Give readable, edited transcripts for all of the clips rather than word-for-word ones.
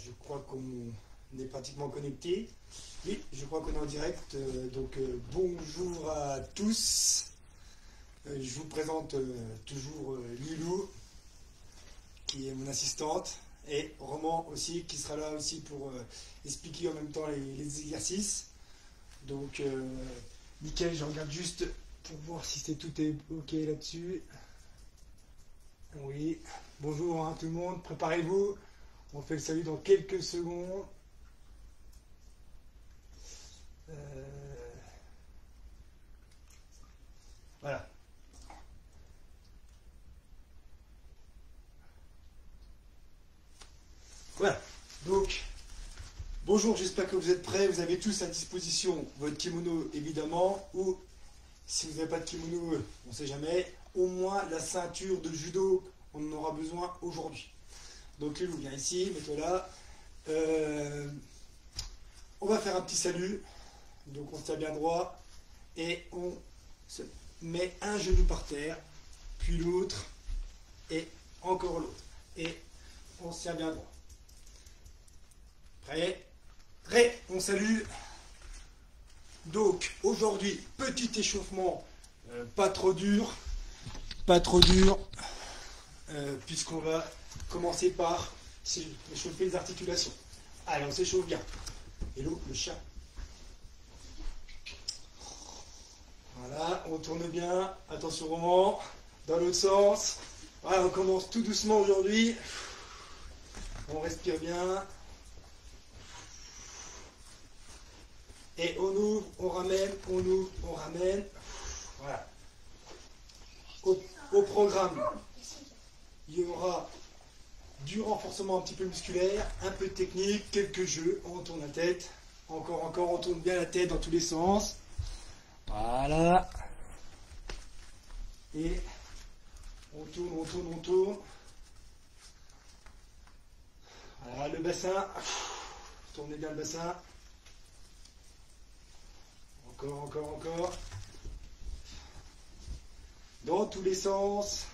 Je crois qu'on est pratiquement connecté. Oui, je crois qu'on est en direct. Bonjour à tous. Je vous présente toujours Lilou, qui est mon assistante, et Roman aussi, qui sera là aussi pour expliquer en même temps les exercices. Donc, nickel, je regarde juste pour voir si tout est ok là-dessus. Oui, bonjour tout le monde, préparez-vous. On fait le salut dans quelques secondes. Voilà. Voilà. Donc, bonjour, j'espère que vous êtes prêts. Vous avez tous à disposition votre kimono, évidemment, ou si vous n'avez pas de kimono, on ne sait jamais, au moins la ceinture de judo, on en aura besoin aujourd'hui. Donc, Lilou, viens ici, mets-toi là. On va faire un petit salut. Donc, on se tient bien droit et on se met un genou par terre, puis l'autre, et encore l'autre. Et on se tient bien droit. Prêt? Prêt, on salue. Donc, aujourd'hui, petit échauffement, pas trop dur, puisqu'on va commencer par échauffer les articulations. Allez, on s'échauffe bien. Hello, le chat. Voilà, on tourne bien. Attention, Roman, dans l'autre sens. Voilà, on commence tout doucement aujourd'hui. On respire bien. Et on ouvre, on ramène, on ouvre, on ramène. Voilà. Au programme, il y aura du renforcement un petit peu musculaire, un peu de technique, quelques jeux. On tourne la tête. Encore, on tourne bien la tête dans tous les sens. Voilà. Et on tourne. Voilà, le bassin. Tournez bien le bassin. Encore. Dans tous les sens.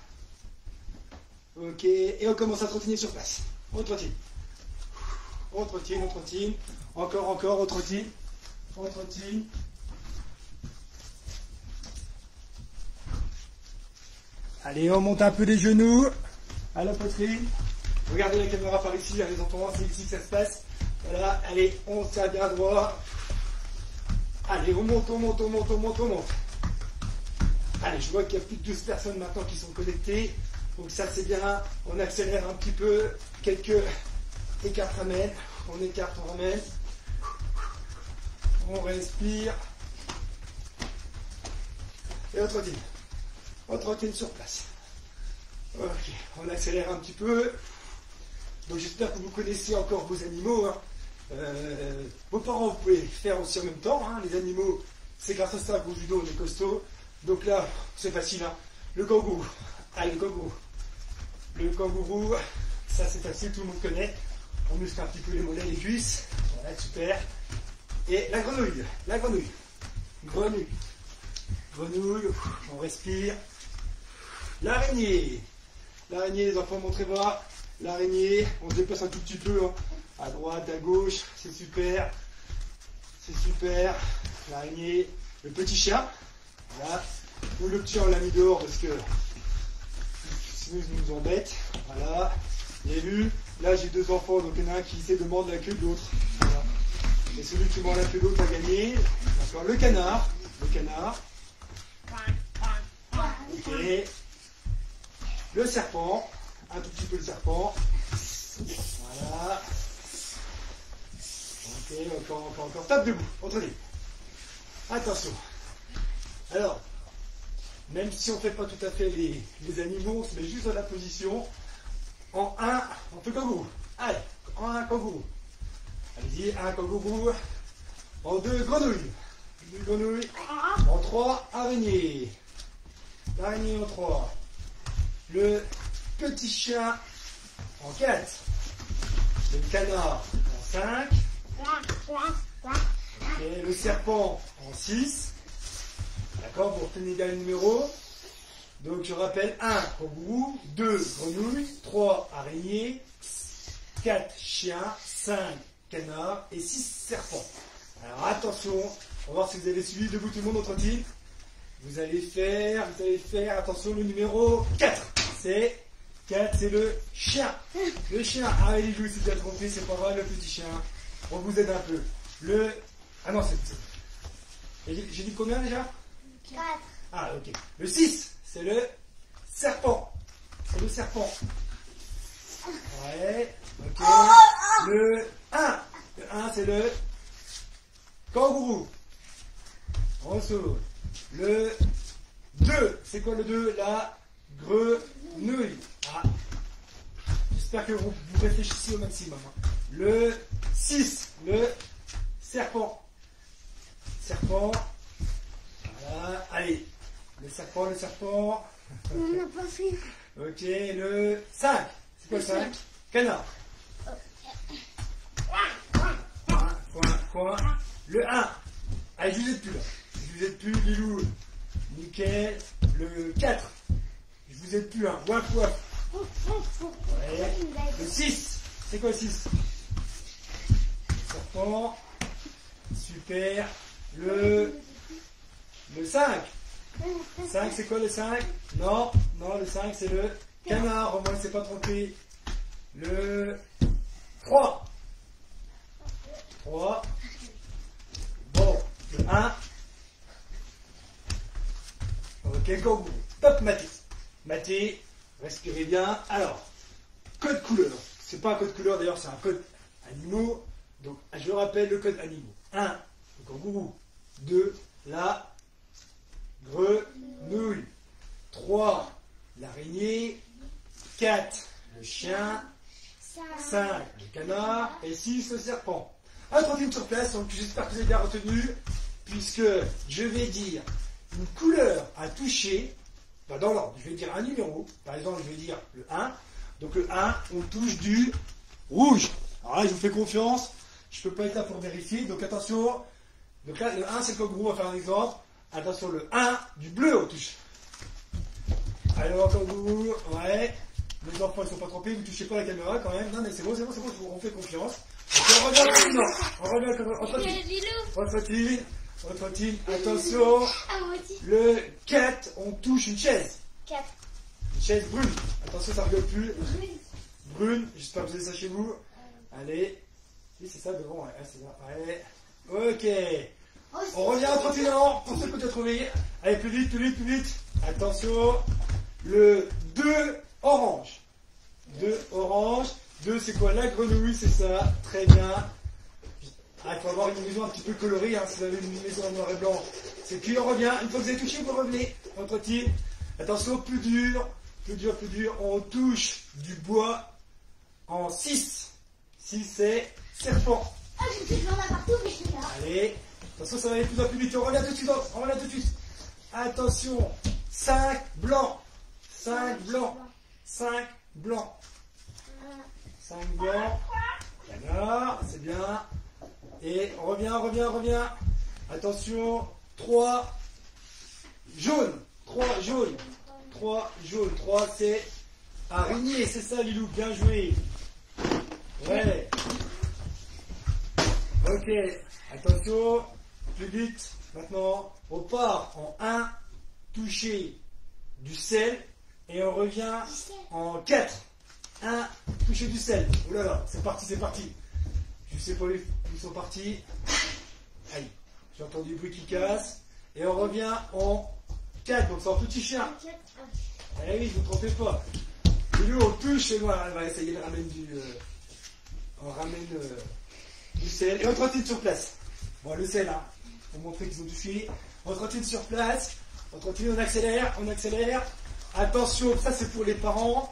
Ok. Et on commence à trottiner sur place. On trottine. Encore, on trottine. Allez, on monte un peu les genoux à la poitrine. Regardez la caméra par ici, les enfants, c'est ici que ça se passe. Voilà, allez, on se tient bien droit. Allez, on monte. Allez, je vois qu'il y a plus de 12 personnes maintenant qui sont connectées. Donc ça, c'est bien. On accélère un petit peu. Quelques écarts ramènent. On écarte, on ramène. On respire. Et on trottine. On trottine sur place. Ok, on accélère un petit peu. Donc j'espère que vous connaissez encore vos animaux. Vos parents, vous pouvez faire aussi en même temps. Les animaux, c'est grâce à ça qu'au judo, on est costaud. Donc là, c'est facile. Le kangourou. Allez, le kangourou, ça c'est facile, tout le monde connaît. On muscle un petit peu les mollets, les cuisses. Voilà, super. Et la grenouille. Grenouille, on respire. L'araignée, les enfants, montrez-moi. L'araignée, on se déplace un tout petit peu, à droite, à gauche, c'est super. L'araignée, le petit chien, voilà. Ou le petit, on l'a mis dehors parce que sinon il nous embête. Voilà, vous avez vu, là j'ai deux enfants, donc il y en a un qui essaie de mordre la queue de l'autre. Voilà. Et celui qui mord la queue de l'autre a gagné. D'accord, le canard. Ok. Le serpent, un tout petit peu le serpent. Voilà. Ok, encore. Tape debout, entrez. Attention. Alors, même si on ne fait pas tout à fait les animaux, on se met juste dans la position. En 1, on fait kangourou. Allez, en 1, kangourou. Allez-y, 1 kangourou. En 2, grenouille. En 3, araignée. L'araignée en 3. Le petit chien en 4. Le canard en 5. Et le serpent en 6. D'accord, vous retenez bien le numéro. Donc je rappelle 1 kangourou, 2 grenouilles, 3 araignées, 4 chiens, 5 canards et 6 serpents. Alors attention, on va voir si vous avez suivi. Debout tout le monde, on trottine. Vous allez faire, attention, le numéro 4. C'est 4, c'est le chien. Le chien. Ah, il joue, c'est bien trompé, c'est pas grave, le petit chien. On vous aide un peu. Ah non, j'ai dit combien déjà? 4. Ah, ok. Le 6, c'est le serpent. C'est le serpent. Ouais, ok. Le 1. Le 1, c'est le kangourou. On sauve. Le 2, c'est quoi le 2? La grenouille. Ah. J'espère que vous réfléchissez au maximum. Le 6, le serpent. Serpent. Voilà. Allez. Le serpent. On n'a pas fait. Ok, le 5. C'est quoi le 5? Canard. Point. Le 1. Allez, je vous aide plus là. Je vous aide plus, Lilou. Nickel. Le 4. Je vous aide plus, hein. Waf. Ouais. Le 6. C'est quoi le 6? Serpent. Super. Le 5. 5, c'est quoi le 5? Non, le 5, c'est le canard. Au moins, il ne s'est pas trompé. Le 3. Bon, le 1. Ok, go. Top, Mathé, respirez bien. Alors, code couleur. C'est pas un code couleur, d'ailleurs, c'est un code animaux. Donc, je rappelle le code animaux. 1, le kangourou. 2, la grenouille. 3, l'araignée. 4, le chien. 5, le canard. Et 6, le serpent. Un trottine sur place, donc j'espère que vous avez bien retenu, puisque je vais dire une couleur à toucher, dans l'ordre. Je vais dire un numéro. Par exemple, je vais dire le 1. Donc le 1, on touche du rouge. Alors là, je vous fais confiance. Je ne peux pas être là pour vérifier. Donc attention. Donc là, le 1, c'est le kangourou. On va faire un exemple. Attention, le 1, du bleu, on touche. Alors, kangourou, ouais. Les enfants, ils ne sont pas trompés. Vous ne touchez pas la caméra quand même. Non, mais c'est bon, on fait confiance. Donc, on revient rapidement. On trottine. Attention. Le 4, on touche une chaise. 4. Une chaise brune. Attention, ça ne rigole plus. Brune. J'espère que vous avez ça chez vous. Allez. Oui, c'est ça devant. Ouais, c'est ça. Allez. Ok. On revient en trottinant. Pour ceux que tu as trouvé. Allez, plus vite. Attention. Le 2 orange. 2 orange. 2, c'est quoi? La grenouille, c'est ça. Très bien. Il faut avoir une maison un petit peu colorée. Hein. Si vous avez une maison en noir et blanc, c'est puis on revient. Une fois que vous avez touché, vous revenez. On trottine. Attention, plus dur. On touche du bois en 6. 6, c'est serpent. Ah, je sais que j'en ai partout, mais je suis là. Allez. Attention, ça va aller plus en plus vite. On revient tout de suite. Attention. 5 blancs. 5 blancs. 5 blancs. Canard, c'est bien. Et on revient. Attention. 3 jaunes. 3, c'est araignée. C'est ça, Lilou. Bien joué. Ouais. Ok. Attention. Plus vite. Maintenant, on part en 1. Toucher du sel. Et on revient en 4. 1. Toucher du sel. Oh là là. C'est parti. Je sais pas où ils sont partis. Aïe. J'ai entendu du bruit qui casse. Et on revient en 4. Donc c'est un petit chien. Eh oui, ne vous trompez pas. Et nous, on touche et moi, on va essayer de ramener on ramène du sel. Et on trottine sur place. Bon, le sel, hein, pour montrer qu'ils ont touché. On trottine sur place. On accélère. Attention, ça c'est pour les parents.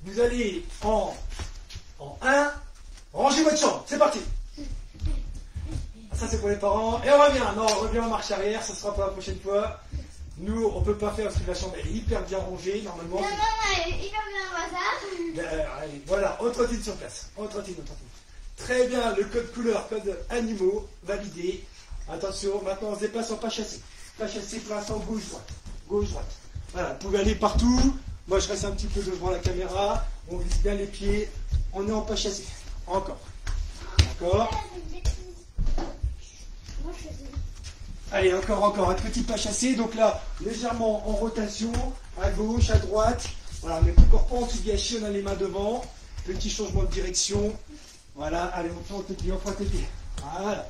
Vous allez en 1. Rangez votre chambre. C'est parti. Ça c'est pour les parents. Et on revient en marche arrière. Ça sera pour la prochaine fois. Nous, on ne peut pas faire parce que la chambre est hyper bien rangée, normalement. Non, elle est hyper bien au hasard. Allez, voilà, on trottine sur place. On trottine. Très bien, le code couleur, code animaux, validé. Attention, maintenant on se déplace en pas chassé. Pas chassé pour l'instant, gauche-droite. Voilà, vous pouvez aller partout. Moi, je reste un petit peu devant la caméra. On vise bien les pieds. On est en pas chassé. Encore. Encore. Allez, encore un petit pas chassé. Donc là, légèrement en rotation, à gauche, à droite. Voilà, mais encore pas en Tsugihashi, on a les mains devant. Petit changement de direction. Voilà, allez, on prend tes pieds, on prend tes pieds. Voilà.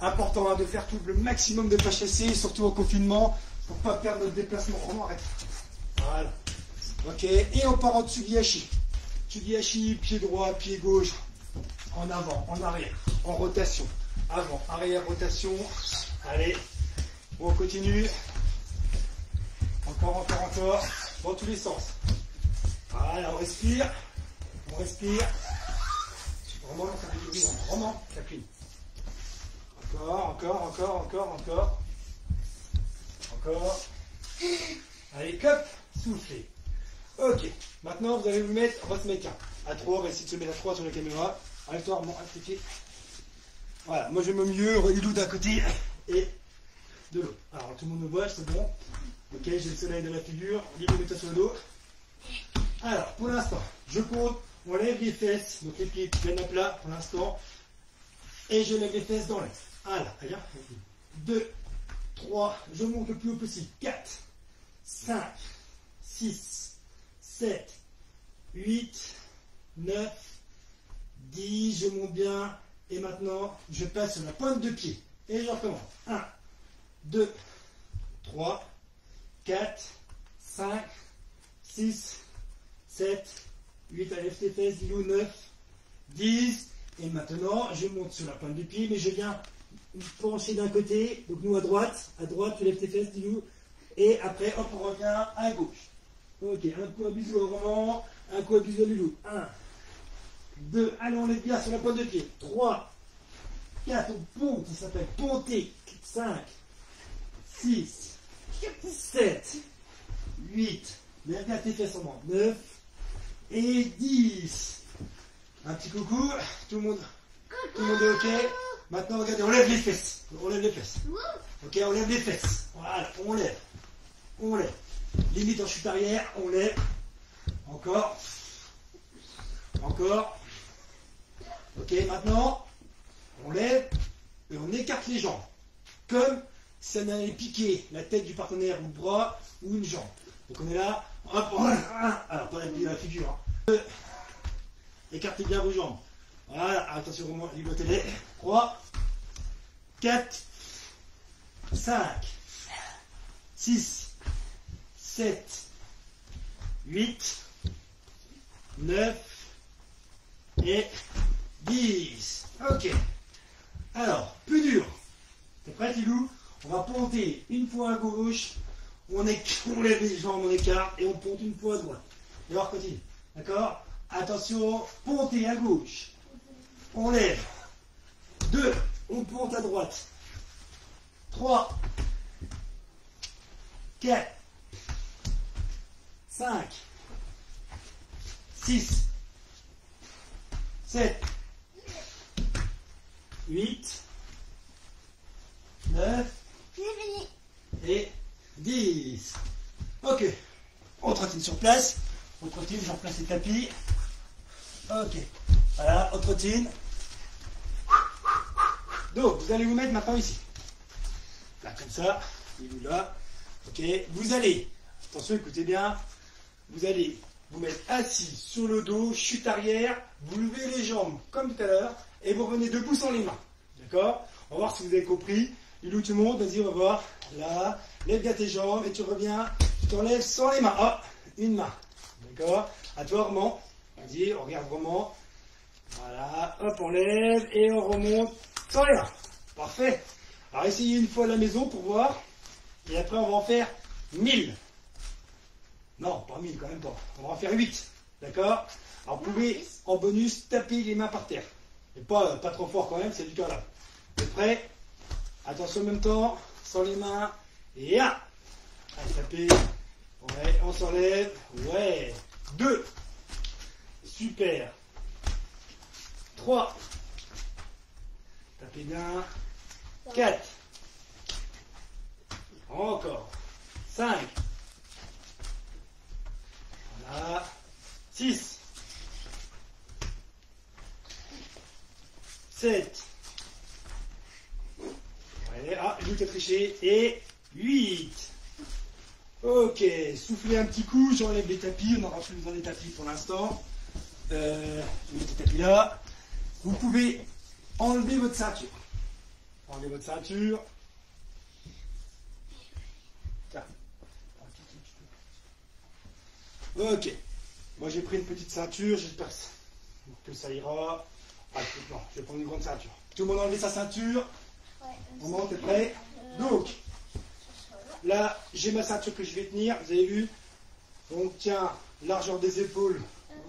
Important hein, de faire tout le maximum de pas chassés, surtout au confinement, pour ne pas perdre notre déplacement. On arrête. Voilà. Ok, et on part en Tsugihashi. Tsugihashi, pied droit, pied gauche. En avant, en arrière, en rotation. Avant, arrière, rotation. Allez, on continue. Encore. Dans tous les sens. Voilà, on respire. Vraiment, ça fait du bruit. Vraiment, ça cligne. Encore. Allez, hop, soufflez. Ok, maintenant vous allez vous mettre, on va se mettre à 3, on va essayer de se mettre à 3 sur la caméra. Allez-toi, Armand, tes voilà, moi je me mieux, Lilou d'un côté et de l'autre. Alors tout le monde me voit, c'est bon. Ok, j'ai le soleil dans la figure, Lilou met-toi sur le dos. Alors, pour l'instant, je compte, on lève les fesses, donc les pieds viennent à plat pour l'instant. Et je lève les fesses dans l'air. Voilà, regarde. 2, 3, je monte le plus haut possible. 4, 5, 6, 7, 8, 9, 10, je monte bien. Et maintenant, je passe sur la pointe de pied. Et je recommence. 1, 2, 3, 4, 5, 6, 7, 8, allez, lève tes fesses, Lilou, 9, 10. Et maintenant, je monte sur la pointe du pied, mais je viens me pencher d'un côté. Donc nous à droite, tu lèves tes fesses, Lilou. Et après, hop, on revient à gauche. Ok, un coup à bisou au Roman, un coup à bisou à Lilou. 1, 2, allez, on lève bien sur la pointe de pied. 3, 4, on ponte, ça s'appelle ponter. 5, 6, 7, 8, lève bien tes fesses au moins. 9 et 10. Un petit coucou, tout le monde est ok. Maintenant, regardez, on lève les fesses. Ok, on lève les fesses. Voilà, on lève. Limite en chute arrière, on lève. Encore. Ok, maintenant, on lève et on écarte les jambes. Comme si on allait piquer la tête du partenaire ou le bras ou une jambe. Donc on est là. Hop, alors, pas la figure. Hein. Écartez bien vos jambes. Voilà, attention au moins, ligotez-les. 3, 4, 5, 6, 7, 8, 9 et 10. Ok. Alors, plus dur. T'es prêt, Lilou? On va ponter une fois à gauche. On lève les jambes, on écarte et on ponte une fois à droite. Et alors, continue. D'accord? Attention, ponter à gauche. On lève. 2, on ponte à droite. 3, 4, 5, 6, 7, 8, 9 et 10. Ok. On trottine sur place. On trottine, je replace les tapis. Ok. Voilà, on trottine. Donc, vous allez vous mettre maintenant ici. Là, comme ça. Il est là. Ok. Vous allez, attention, écoutez bien. Vous allez vous mettre assis sur le dos, chute arrière. Vous levez les jambes comme tout à l'heure. Et vous revenez debout sans les mains. D'accord? On va voir si vous avez compris. Lilou, tu montes. Vas-y, on va voir. Là. Lève bien tes jambes et tu reviens. Tu t'enlèves sans les mains. Hop. Une main. D'accord? À toi, Roman. Vas-y, on regarde Roman. Voilà. Hop, on lève et on remonte sans les mains. Parfait. Alors, essayez une fois à la maison pour voir. Et après, on va en faire 1000. Non, pas 1000 quand même pas. On va en faire 8. D'accord? Alors, vous pouvez, en bonus, taper les mains par terre. Et pas trop fort quand même, c'est du carrelage. Vous êtes prêts? Attention en même temps, sans les mains. Et là. Allez, tapez. Ouais, on s'enlève. Ouais. 2. Super. 3. Tapez bien. 4. Encore. 5. Voilà. 6. 7. Ouais, ah, Lou qui a triché. Et 8. Ok, soufflez un petit coup, j'enlève les tapis, on n'aura plus besoin des tapis pour l'instant. Je mets les tapis là. Vous pouvez enlever votre ceinture. Enlevez votre ceinture. Tiens. Ok. Moi j'ai pris une petite ceinture, j'espère que ça ira. Ah, non, je vais prendre une grande ceinture. Tout le monde a enlevé sa ceinture. Maman, t'es prêt? Donc, là, j'ai ma ceinture que je vais tenir. Vous avez vu? On tient largeur des épaules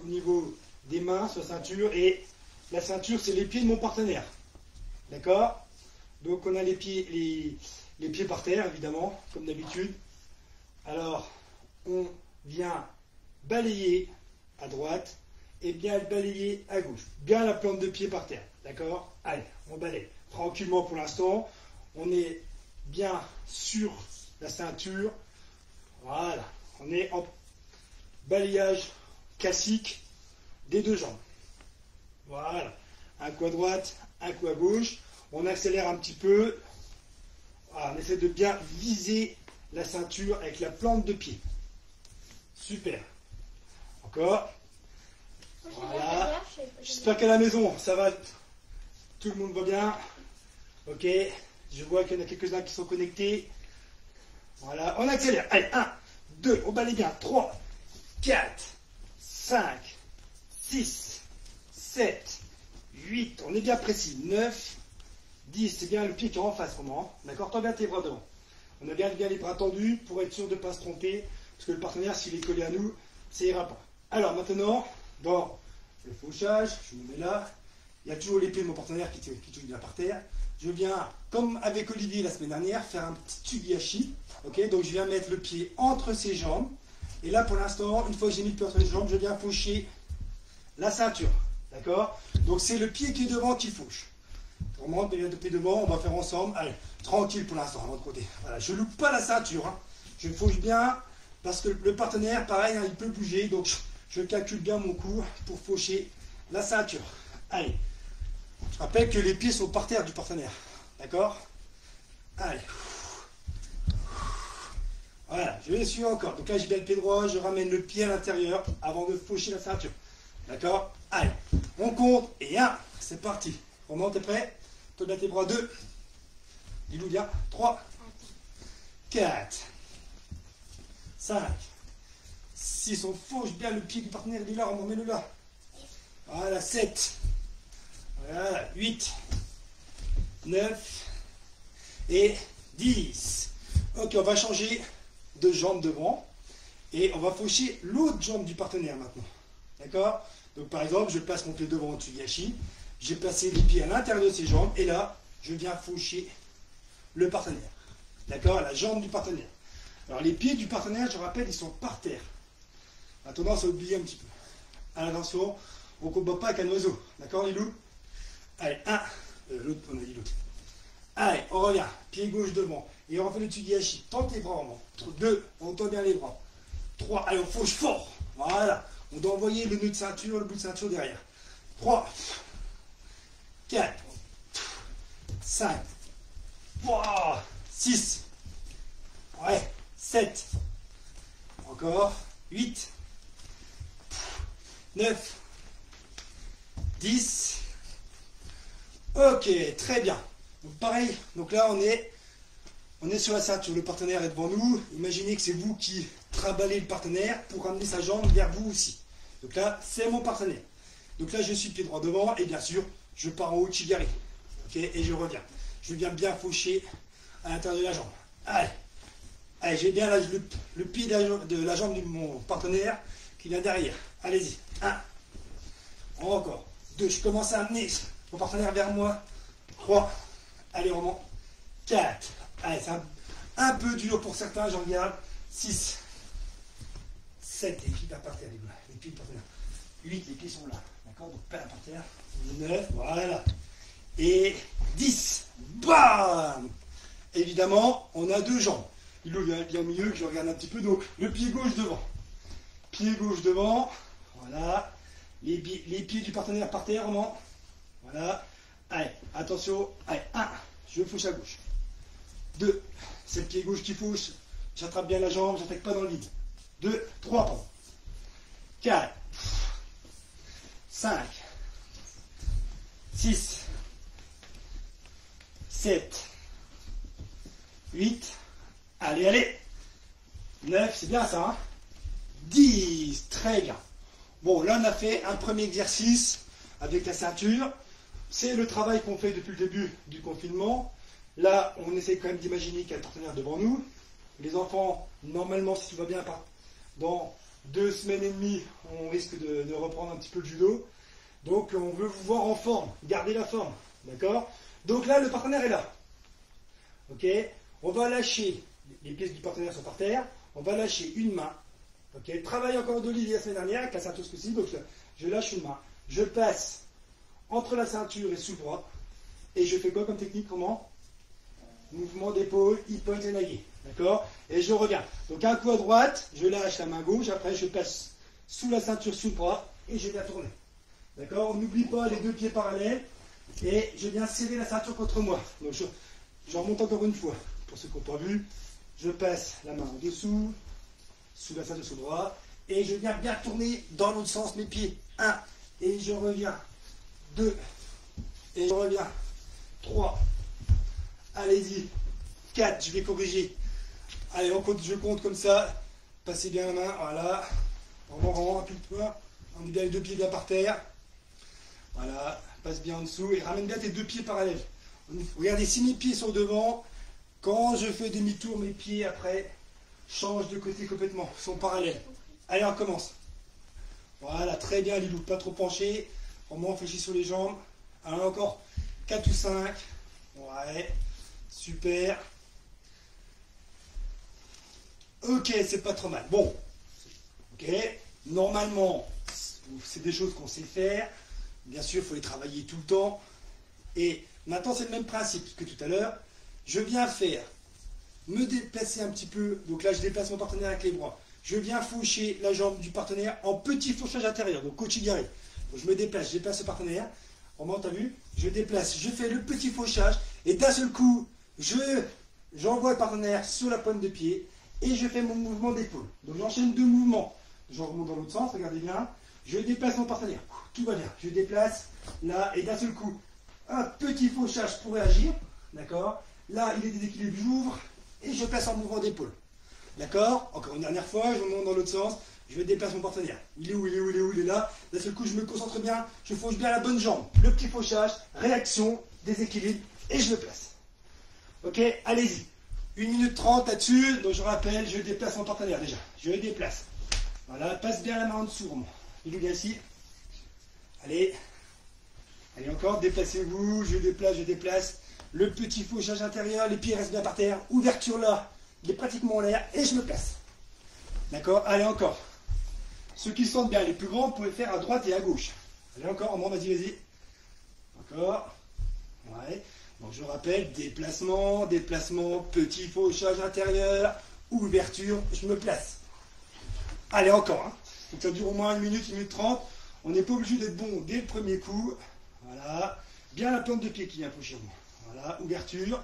au niveau des mains sur la ceinture. Et la ceinture, c'est les pieds de mon partenaire. D'accord? Donc, on a les pieds par terre, évidemment, comme d'habitude. Alors, on vient balayer à droite et bien balayer à gauche. Bien la plante de pied par terre. D'accord? Allez, on balaye. Tranquillement pour l'instant. On est bien sur la ceinture. Voilà. On est en balayage classique des deux jambes. Voilà. Un coup à droite, un coup à gauche. On accélère un petit peu. Voilà, on essaie de bien viser la ceinture avec la plante de pied. Super. Encore. Voilà. J'espère qu'à la maison, ça va. Tout le monde va bien. Ok. Je vois qu'il y en a quelques-uns qui sont connectés. Voilà. On accélère. Allez, 1, 2, on balaye bien. 3, 4, 5, 6, 7, 8. On est bien précis. 9, 10. C'est bien le pied qui est en face, comment. D'accord? Tends bien tes bras devant. On a bien les bras tendus pour être sûr de ne pas se tromper. Parce que le partenaire, s'il est collé à nous, ça ira pas. Alors maintenant, dans le fauchage, je me mets là. Il y a toujours les pieds de mon partenaire qui touchent bien par terre. Je viens, comme avec Olivier la semaine dernière, faire un petit tsugiyashi. Okay, donc je viens mettre le pied entre ses jambes. Et là, pour l'instant, une fois que j'ai mis le pied entre les jambes, je viens faucher la ceinture. D'accord? Donc c'est le pied qui est devant qui fauche. On monte le pied devant, on va faire ensemble. Allez, tranquille pour l'instant, de l'autre côté. Voilà, je ne loupe pas la ceinture. Hein. Je fauche bien, parce que le partenaire, pareil, hein, il peut bouger. Donc je calcule bien mon coup pour faucher la ceinture. Allez. Je rappelle que les pieds sont par terre du partenaire. D'accord? Allez. Voilà, je vais suivre encore. Donc là, j'ai bien le pied droit, je ramène le pied à l'intérieur avant de faucher la ceinture. D'accord? Allez, on compte. Et 1, c'est parti. Romain, t'es prêt? Toi, bien tes bras. 2. Dis-nous bien. 3. 4. 5. 6. On fauche bien le pied du partenaire. Il est là, on met le là. Voilà, 7. Voilà, 8, 9 et 10. Ok, on va changer de jambe devant et on va faucher l'autre jambe du partenaire maintenant. D'accord? Donc par exemple, je place mon pied devant en tsugiyashi, j'ai placé les pieds à l'intérieur de ses jambes et là, je viens faucher le partenaire. D'accord? La jambe du partenaire. Alors les pieds du partenaire, je rappelle, ils sont par terre. On a tendance à oublier un petit peu. Attention, on ne combat pas avec un oiseau. D'accord, les loups? Allez, 1, l'autre, on a dit l'autre. Allez, on revient, pied gauche devant. Et on refait le tsugiyashi. Tends tes bras en bas. 2, on tend bien les bras. 3, allez, on fauche fort. Voilà. On doit envoyer le nœud de ceinture, le bout de ceinture derrière. 3, 4, 5, 6, ouais, 7, encore, 8, 9, 10. Ok, très bien. Donc pareil, donc là on est sur la ceinture, le partenaire est devant nous. Imaginez que c'est vous qui trimballez le partenaire pour ramener sa jambe vers vous aussi. Donc là, c'est mon partenaire. Donc là, je suis pied droit devant et bien sûr, je pars en haut de Chigari. Ok, et je reviens. Je viens bien faucher à l'intérieur de la jambe. Allez, allez, j'ai bien le pied de la jambe de mon partenaire qui vient derrière. Allez-y. 1, encore. 2, je commence à amener mon partenaire vers moi. 3, allez, on remonte. 4, allez, c'est un peu dur pour certains, j'en regarde. 6, 7, les pieds par terre, les pieds par terre. 8, les pieds sont là. D'accord? Donc pas par terre. 9, voilà. Et 10, bam! Évidemment, on a deux jambes. Il est au milieu, que je regarde un petit peu. Donc, le pied gauche devant. Pied gauche devant. Voilà. Les pieds du partenaire par terre, non? Voilà. Allez, attention. Allez, 1, je fauche à gauche. 2, c'est le pied gauche qui fauche. J'attrape bien la jambe, j'attaque pas dans le vide. 2, 3, pardon. 4, 5, 6, 7, 8, allez, allez. 9, c'est bien ça, hein. 10, très bien. Bon, là on a fait un premier exercice avec la ceinture. C'est le travail qu'on fait depuis le début du confinement. Là, on essaie quand même d'imaginer qu'il y a le partenaire devant nous. Les enfants, normalement, si tout va bien, dans 2 semaines et demie, on risque de reprendre un petit peu le judo. Donc, on veut vous voir en forme, garder la forme. D'accord? Donc là, le partenaire est là. Ok? On va lâcher, les pièces du partenaire sont par terre. On va lâcher une main. Ok? Travail encore d'Olivier la semaine dernière, avec la ceinture ce coup-ci. Donc, je lâche une main. Je passe entre la ceinture et sous le bras. Et je fais quoi comme technique? Comment? Mouvement d'épaule, hip point et nagué. D'accord? Et je reviens. Donc un coup à droite, je lâche la main gauche, après je passe sous la ceinture, sous le bras, et je viens tourner. D'accord? On n'oublie pas les 2 pieds parallèles, et je viens serrer la ceinture contre moi. Donc je remonte encore une fois. Pour ceux qui n'ont pas vu, je passe la main en dessous, sous la ceinture, sous le bras, et je viens bien tourner dans l'autre sens mes pieds. 1, et je reviens. 2, et je reviens. 3, allez-y. 4, je vais corriger. Allez, je compte comme ça. Passez bien la main, voilà. On rend un peu de poids. On met bien les 2 pieds bien par terre. Voilà, passe bien en dessous et ramène bien tes 2 pieds parallèles. Regardez, si mes pieds sont devant, quand je fais demi-tour, mes pieds après changent de côté complètement, sont parallèles. Allez, on recommence. Voilà, très bien Lilou, pas trop penché. Vraiment, fléchis sur les jambes. Alors encore 4 ou 5. Ouais, super. Ok, c'est pas trop mal. Bon, ok, normalement, c'est des choses qu'on sait faire. Bien sûr, il faut les travailler tout le temps. Et maintenant, c'est le même principe que tout à l'heure. Je viens me déplacer un petit peu. Donc là, je déplace mon partenaire avec les bras. Je viens faucher la jambe du partenaire en petit fauchage intérieur, donc Ouchigari. Donc je me déplace, je déplace le partenaire. Vraiment, tu as vu? Je déplace, je fais le petit fauchage. Et d'un seul coup, j'envoie le partenaire sur la pointe de pied. Et je fais mon mouvement d'épaule. Donc j'enchaîne 2 mouvements. Je remonte dans l'autre sens, regardez bien. Je déplace mon partenaire. Tout va bien. Je déplace là et d'un seul coup, un petit fauchage pour réagir. D'accord? Là, il est déséquilibré, j'ouvre et je passe en mouvement d'épaule. D'accord? Encore une dernière fois, je remonte dans l'autre sens. Je déplace mon partenaire. Il est où? Il est où? Il est où? Il est là. D'un seul coup, je me concentre bien. Je fauche bien la bonne jambe. Le petit fauchage, réaction, déséquilibre et je le place. Ok? Allez-y. 1 minute 30 là-dessus, donc je rappelle, je déplace mon partenaire déjà. Je le déplace. Voilà, passe bien la main en dessous, vraiment. Il est bien ici. Allez. Allez encore, déplacez-vous, je déplace. Le petit fauchage intérieur, les pieds restent bien par terre. Ouverture là, il est pratiquement en l'air et je me place. D'accord? Allez encore. Ceux qui sentent bien, les plus grands, vous pouvez faire à droite et à gauche. Allez encore, vas-y. Encore. Ouais. Donc je rappelle, déplacement, petit fauchage intérieur, ouverture, je me place. Allez, encore. Hein. Donc ça dure au moins 1 minute, 1 minute 30. On n'est pas obligé d'être bon dès le premier coup. Voilà. Bien la plante de pied qui vient toucher moi. Voilà, ouverture.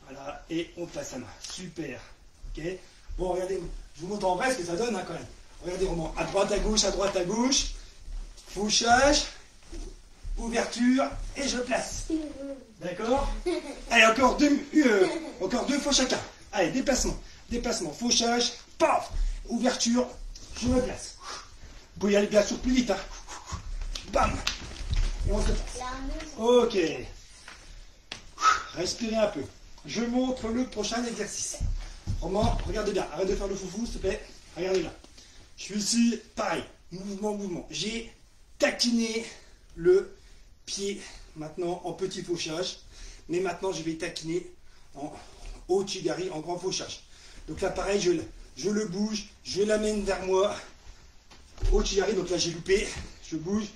Voilà, et on passe à main. Super. Ok. Bon, regardez, je vous montre en vrai ce que ça donne hein, quand même. Regardez vraiment, à droite, à gauche. Fauchage. Ouverture et je place. D'accord? Allez, encore 2 fois chacun. Allez, déplacement, fauchage, paf, ouverture, je me place. Vous pouvez y aller bien sûr plus vite. Hein. Bam. Et on se passe. Ok. Respirez un peu. Je montre le prochain exercice. Vraiment, regardez bien. Arrête de faire le foufou, s'il te plaît. Regardez là. Je suis ici, pareil. Mouvement. J'ai taquiné le pied maintenant en petit fauchage, mais maintenant je vais taquiner en Ouchigari, en grand fauchage. Donc là pareil, je le bouge, je l'amène vers moi, Ouchigari, donc là j'ai loupé, je bouge,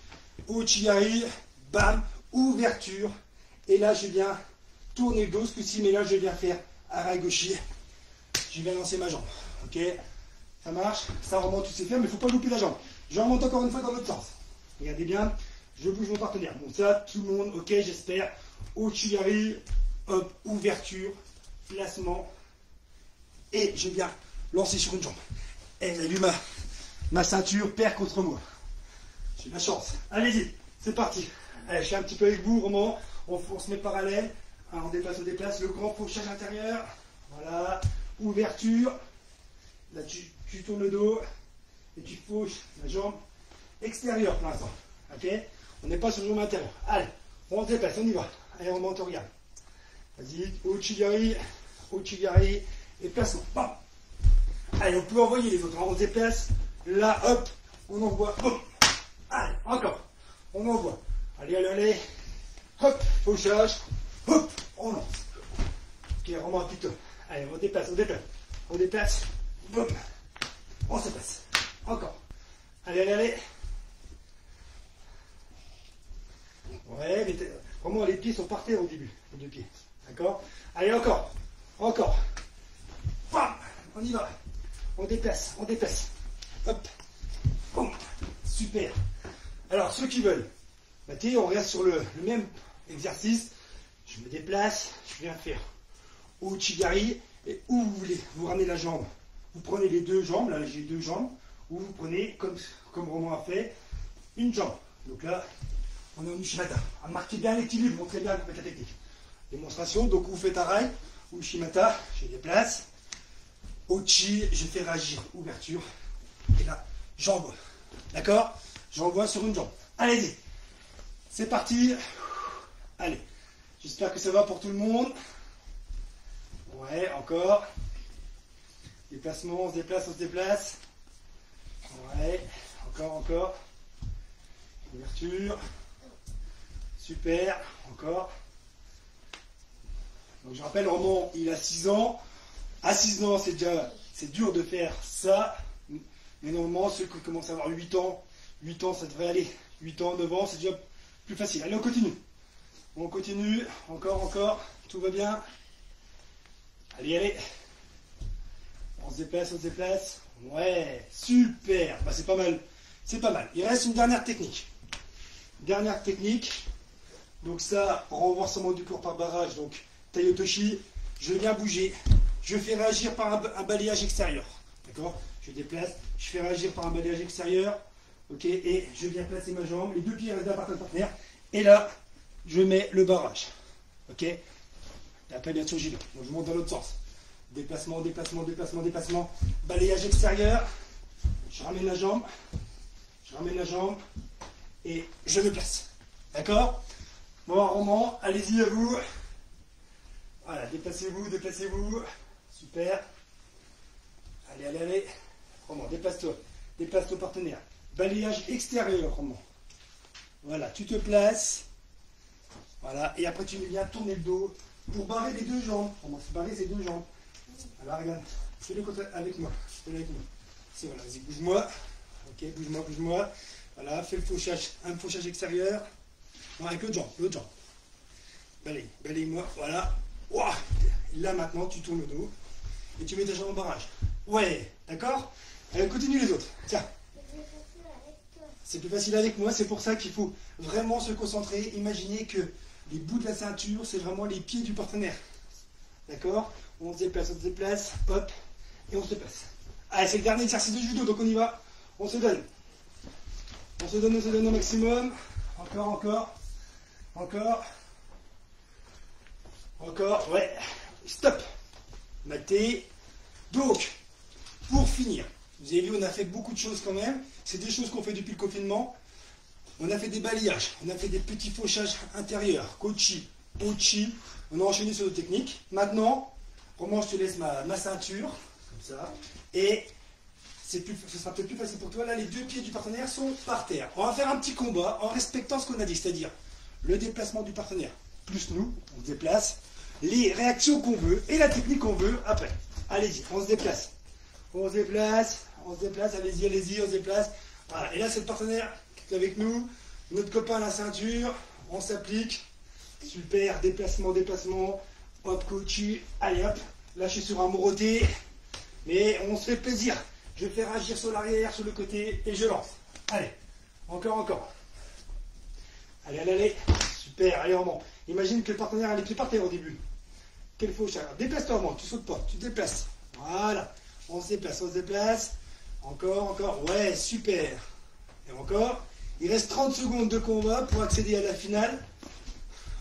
Ouchigari, bam, ouverture, et là je viens tourner le dos, ce coup-ci, mais là je viens faire Aragoshi, je viens lancer ma jambe, ok, ça marche, ça remonte, tout c'est fait, mais il ne faut pas louper la jambe. Je remonte encore une fois dans l'autre sens, regardez bien. je bouge mon partenaire. Bon, ça, tout le monde, ok, j'espère. Ouchigari, hop, ouverture, placement. Et je viens lancer sur une jambe. Et vous avez vu ma ceinture perd contre moi. J'ai de la chance. Allez-y, c'est parti. Allez, je suis un petit peu avec vous, vraiment. On se met parallèle. Hein, on déplace. Le grand fauchage intérieur. Voilà. Ouverture. Là, tu tournes le dos. Et tu fauches la jambe extérieure pour l'instant. Ok? On n'est pas sur le jambe intérieure. Allez, on se déplace, on y va. Allez, on monte, on regarde. Vas-y, Ouchigari, et placement. Bam. Allez, on peut envoyer les autres. On se déplace. Là, hop, on envoie. Boum. Allez, encore. On envoie. Allez. Hop, fauchage. Hop, on lance. Ok, remonte plutôt. Allez, on déplace. Boum. On se passe. Encore. Allez. Ouais, mais vraiment les pieds sont par terre au début. Les deux pieds. D'accord? Allez, encore. Bam. On y va. On déplace. Hop. Boum. Super. Alors, ceux qui veulent, on reste sur le même exercice. Je me déplace, je viens faire Ouchigari. Et où vous voulez, vous ramenez la jambe. Vous prenez les deux jambes, là j'ai deux jambes, ou vous prenez, comme Romain a fait, une jambe. Donc là, on est en Ushimata. Marquez bien l'équilibre, montrez bien la technique. Démonstration, donc vous faites Arai, Ushimata, je déplace. Ochi, je fais réagir, ouverture. Et là, j'envoie. D'accord? J'envoie sur une jambe. Allez-y. C'est parti. Allez. J'espère que ça va pour tout le monde. Ouais, encore. Déplacement, on se déplace. Ouais, encore. Ouverture. Super, encore. Donc je rappelle, Roman, il a 6 ans. À 6 ans, c'est dur de faire ça. Mais normalement, ceux qui commencent à avoir 8 ans, ça devrait aller. 8 ans, 9 ans, c'est déjà plus facile. Allez, on continue. Encore. Tout va bien. Allez. On se déplace. Ouais, super. Bah, c'est pas mal. Il reste une dernière technique. Donc ça, renversement du corps par barrage. Donc, Taiotoshi, je viens bouger. Je fais réagir par un balayage extérieur. D'accord? Je déplace, je fais réagir par un balayage extérieur. Ok? Et je viens placer ma jambe. Les deux pieds restent à partenaire. Et là, je mets le barrage. Ok? Et après, bien sûr, j'y vais. Donc, je monte dans l'autre sens. Déplacement. Balayage extérieur. Je ramène la jambe. Et je me place. D'accord? Bon, Roman, allez-y à vous. Voilà, déplacez-vous. Super. Allez. Roman, déplace-toi. Déplace ton partenaire. Balayage extérieur, Roman. Voilà, tu te places. Voilà, et après tu viens tourner le dos pour barrer les deux jambes. Roman, c'est barrer ces deux jambes. Alors regarde, fais-le avec moi. C'est voilà, vas-y, bouge-moi. Ok, bouge-moi. Voilà, fais le fauchage, un fauchage extérieur. Non, avec l'autre jambe. Balaye-moi, voilà. Ouah. Là maintenant, tu tournes le dos et tu mets ta jambe en barrage. Ouais, d'accord? Allez, continue les autres. Tiens. C'est plus facile avec moi, c'est pour ça qu'il faut vraiment se concentrer. Imaginez que les bouts de la ceinture, c'est vraiment les pieds du partenaire. D'accord? On se déplace, hop, et on se déplace. Allez, c'est le dernier exercice de judo, donc on y va. On se donne au maximum. Encore, ouais. Stop. Maté. Donc, pour finir, vous avez vu, on a fait beaucoup de choses quand même. C'est des choses qu'on fait depuis le confinement. On a fait des balayages, on a fait des petits fauchages intérieurs, Kochi, Ochi. On a enchaîné sur nos techniques. Maintenant, Roman, je te laisse ma ceinture, comme ça. Et ce sera peut-être plus facile pour toi. Là, les deux pieds du partenaire sont par terre. On va faire un petit combat en respectant ce qu'on a dit, c'est-à-dire le déplacement du partenaire, plus nous, on se déplace, les réactions qu'on veut et la technique qu'on veut après. Allez-y, on se déplace. Allez-y, on se déplace. Voilà. Et là, c'est le partenaire qui est avec nous, notre copain à la ceinture, on s'applique. Super, déplacement. Hop, Kochi, allez hop, lâchez sur un moroté. Mais on se fait plaisir. Je vais faire agir sur l'arrière, sur le côté, et je lance. Allez, encore. Allez, allez, allez. Super, allez, Roman. Imagine que le partenaire a les pieds par terre au début. Quelle fauche. Alors, déplace-toi, Roman. Tu sautes pas, tu te déplaces. Voilà. On se déplace, on se déplace. Encore, encore. Ouais, super. Et encore. Il reste 30 secondes de combat pour accéder à la finale.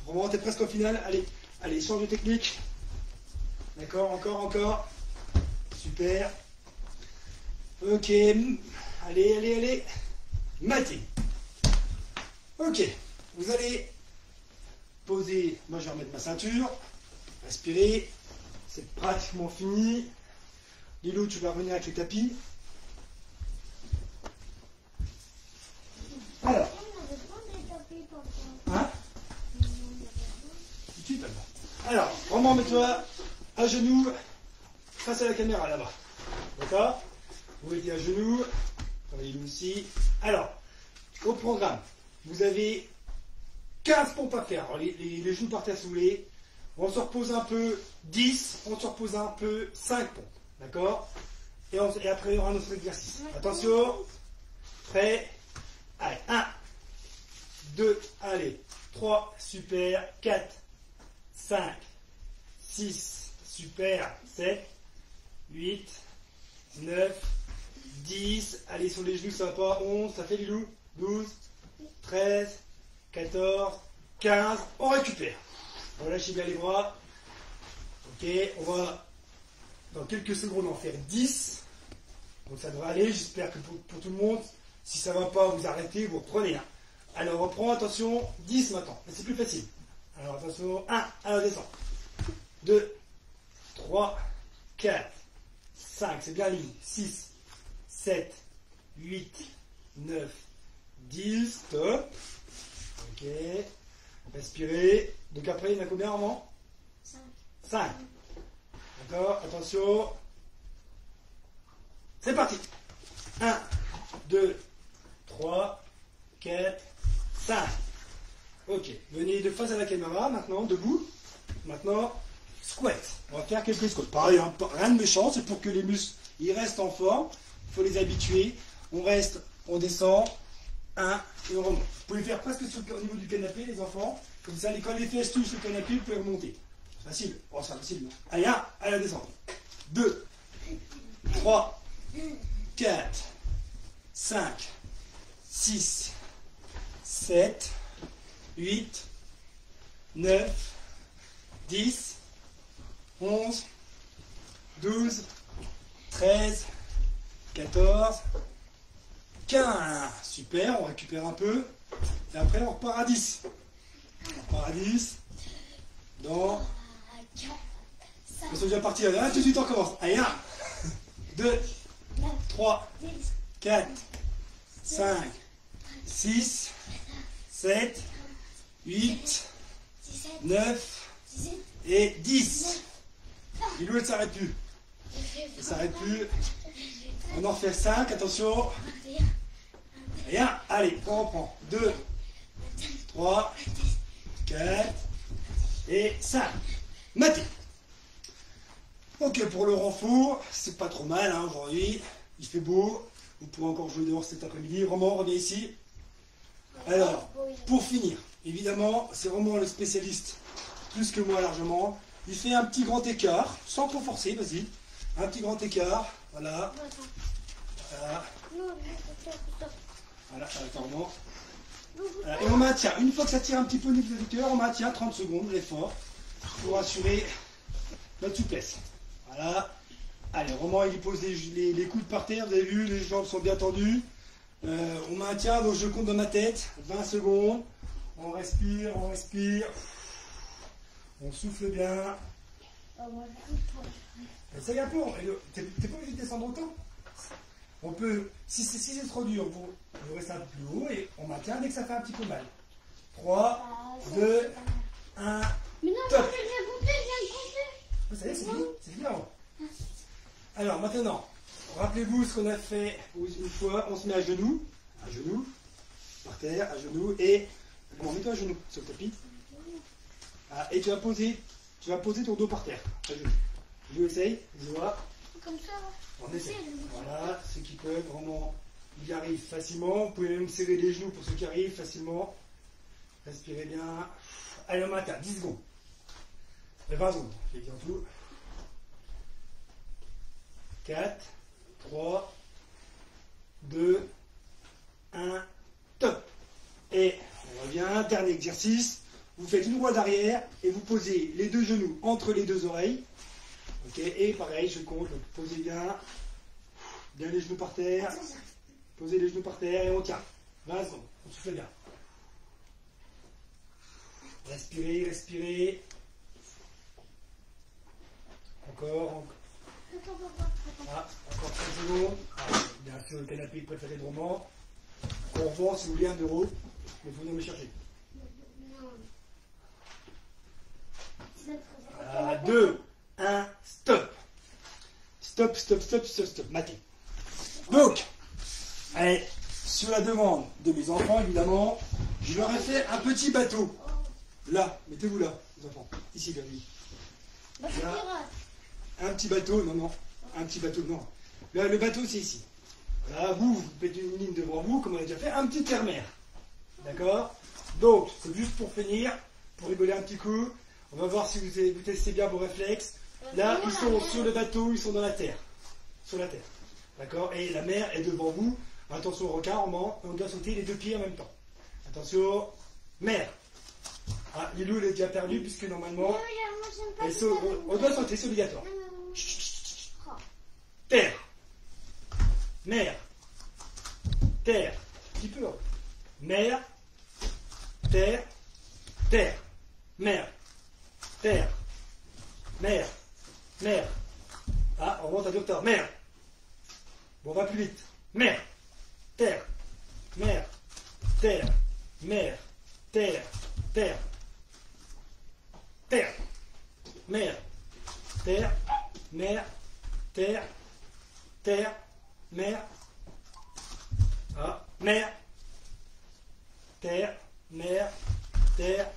Roman, t'es presque au final. Allez, allez, change de technique. D'accord, encore, encore. Super. Ok. Allez, allez, allez. Maté. Ok. Vous allez poser. Moi, je vais remettre ma ceinture. Respirer. C'est pratiquement fini. Lilou, tu vas revenir avec les tapis. Alors. Hein? Tout de suite, alors, Roman, mets-toi à genoux face à la caméra là-bas. D'accord? Vous mettez à genoux. Travaillez-vous aussi. Alors, au programme, vous avez 15 pompes à faire. Alors, les genoux par terre sous les. On se repose un peu 10, on se repose un peu 5 pompes. D'accord? Et après, il y aura un autre exercice. Attention. Prêt? Allez, 1, 2, allez, 3, super, 4, 5, 6, super, 7, 8, 9, 10, allez sur les genoux, ça va pas, 11, ça fait Lilou, 12, 13, 14, 15, on récupère. On lâche bien les bras. Ok, on va dans quelques secondes en faire 10. Donc ça devrait aller, j'espère que pour tout le monde. Si ça ne va pas, vous arrêtez, vous reprenez un. Alors on reprend, attention, 10 maintenant. Mais c'est plus facile. Alors attention, 1, alors descend. 2, 3, 4, 5, c'est bien ligne. 6, 7, 8, 9, 10, stop. Ok, respirez. Donc après, il y en a combien, Armand? 5. 5. D'accord, attention. C'est parti. 1, 2, 3, 4, 5. Ok, venez de face à la caméra, maintenant, debout. Maintenant, squat. On va faire quelques squats. Pareil, hein, rien de méchant, c'est pour que les muscles ils restent en forme. Il faut les habituer. On reste, on descend. 1 et on remonte. Vous pouvez faire presque au niveau du canapé, les enfants. Comme ça, quand les fesses touchent le canapé, vous pouvez remonter. Facile. Oh, c'est facile. Non? Allez, 1, allez, descendre. 2, 3, 4, 5, 6, 7, 8, 9, 10, 11, 12, 13, 14, 15. Super, on récupère un peu. Et après, on repart à 10. On repart à 10. Dans. Ils sont déjà partis. Allez, tout de suite, on commence. Allez, 1, 2, 3, 4, 5, 6, 7, 8, 9 et 10. Lilou, elle ne s'arrête plus. Elle ne s'arrête plus. On en refait 5, attention. Et 1, allez, on reprend. 2, 3, 4 et 5. Maté. Ok, pour le renfort, c'est pas trop mal hein, aujourd'hui. Il fait beau. Vous pourrez encore jouer dehors cet après-midi. Roman, reviens ici. Alors, pour finir, évidemment, c'est Roman le spécialiste, plus que moi largement. Il fait un petit grand écart, sans trop forcer, vas-y. Un petit grand écart, voilà. Voilà. Voilà, attends, voilà. Et on maintient. Une fois que ça tire un petit peu au niveau du cœur, on maintient 30 secondes l'effort pour assurer notre souplesse. Voilà. Allez, Roman, il pose les coudes par terre, vous avez vu, les jambes sont bien tendues. On maintient, donc je compte dans ma tête, 20 secondes. On respire, on souffle bien. Essaye un peu, t'es pas obligé de descendre autant. On peut, si c'est trop dur, vous restez un peu plus haut et on maintient dès que ça fait un petit peu mal. 3, 2, 1, mais non, top. je viens de compter. Ça y est, c'est fini. Alors maintenant, rappelez-vous ce qu'on a fait une fois, on se met à genoux, par terre, à genoux, et bon, mets-toi à genoux sur le tapis. Ah, et tu vas poser ton dos par terre, à genoux. Je essaye, je vois. Comme ça. On essaie. Voilà, ceux qui peuvent vraiment y arrivent facilement. Vous pouvez même serrer les genoux pour ceux qui arrivent facilement. Respirez bien. Allez, on maintient, 10 secondes. 20 secondes, j'ai dit en tout. 4, 3, 2, 1, top. Et on revient, dernier exercice. Vous faites une roue d'arrière et vous posez les deux genoux entre les deux oreilles. Ok, et pareil, je compte, donc posez bien les genoux par terre. Posez les genoux par terre et on tient. 20 secondes, on souffle bien. Respirez, respirez. Encore. Ah, encore 30 secondes. Ah, bien sûr, le canapé préféré de Roman. On revend si vous voulez 1 euro. Mais il faut venir me chercher. 2, 1, stop. Stop, stop, stop, stop, stop. Maté. Donc, allez, sur la demande de mes enfants, évidemment, je leur ai fait un petit bateau. Là, mettez-vous là, les enfants. Ici, là, oui. Là, un petit bateau, non. Un petit bateau, non. Là, le bateau, c'est ici. Là, vous mettez une ligne devant vous, comme on a déjà fait, un petit terre-mer. D'accord? Donc, c'est juste pour finir, pour rigoler un petit coup. On va voir si vous testez bien vos réflexes. Là, ils sont sur le bateau, ils sont dans la terre. Sur la terre. D'accord? Et la mer est devant vous. Attention au requin, on doit sauter les 2 pieds en même temps. Attention, mer. Ah, Lilou, elle est déjà perdue, puisque normalement, on doit sauter, c'est obligatoire. Terre. Mer. Terre. Un petit peu. Mer. Terre. Terre. Mer. Terre. Mer. Mer. Ah, on remonte à docteur. Mer. Bon, on va plus vite. Mer. Terre. Mer. Terre. Mer. Terre. Terre. Terre. Mer. Terre. Mer. Terre. Terre. Mer. Ah, mer. Terre. Mer. Terre.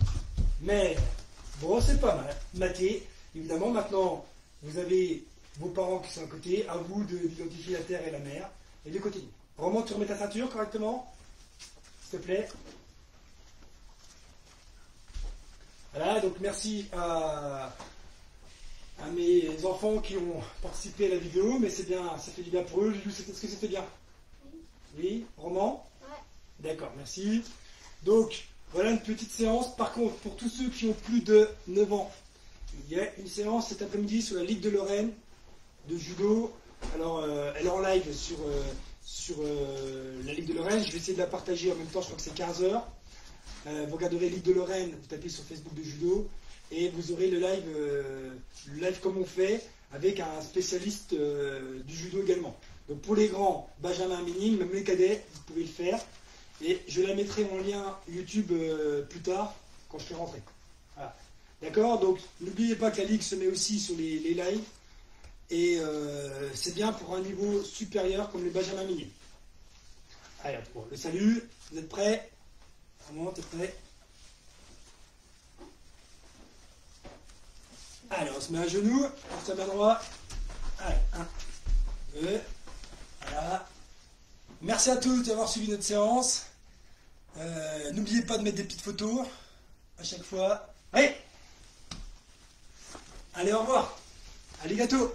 Mer. Bon, c'est pas mal. Maté. Évidemment, maintenant, vous avez vos parents qui sont à côté. À vous d'identifier la terre et la mer. Et de continuer. Roman, tu remets ta ceinture correctement? S'il te plaît. Voilà, donc merci à mes enfants qui ont participé à la vidéo, mais c'est bien, ça fait du bien pour eux. Lilou, est-ce que c'était bien? Oui. Roman? Ouais. D'accord, merci. Donc, voilà une petite séance. Par contre, pour tous ceux qui ont plus de 9 ans, il y a une séance cet après-midi sur la Ligue de Lorraine de judo. Alors, elle est en live sur la Ligue de Lorraine. Je vais essayer de la partager en même temps, je crois que c'est 15h. Vous regarderez Ligue de Lorraine, vous tapez sur Facebook de judo, et vous aurez le live comme on fait, avec un spécialiste du judo également. Donc pour les grands, Benjamin Minime, même les cadets, vous pouvez le faire. Et je la mettrai en lien YouTube plus tard, quand je serai rentré. Voilà. D'accord? Donc n'oubliez pas que la Ligue se met aussi sur les lives. Et c'est bien pour un niveau supérieur comme le Benjamin Minime. Allez, bon, le salut, vous êtes prêts? Comment t'es prêt? Allez, on se met à genoux, on se met à droit. Allez, 1, 2, voilà. Merci à tous d'avoir suivi notre séance. N'oubliez pas de mettre des petites photos à chaque fois. Allez, allez, au revoir. Arigato.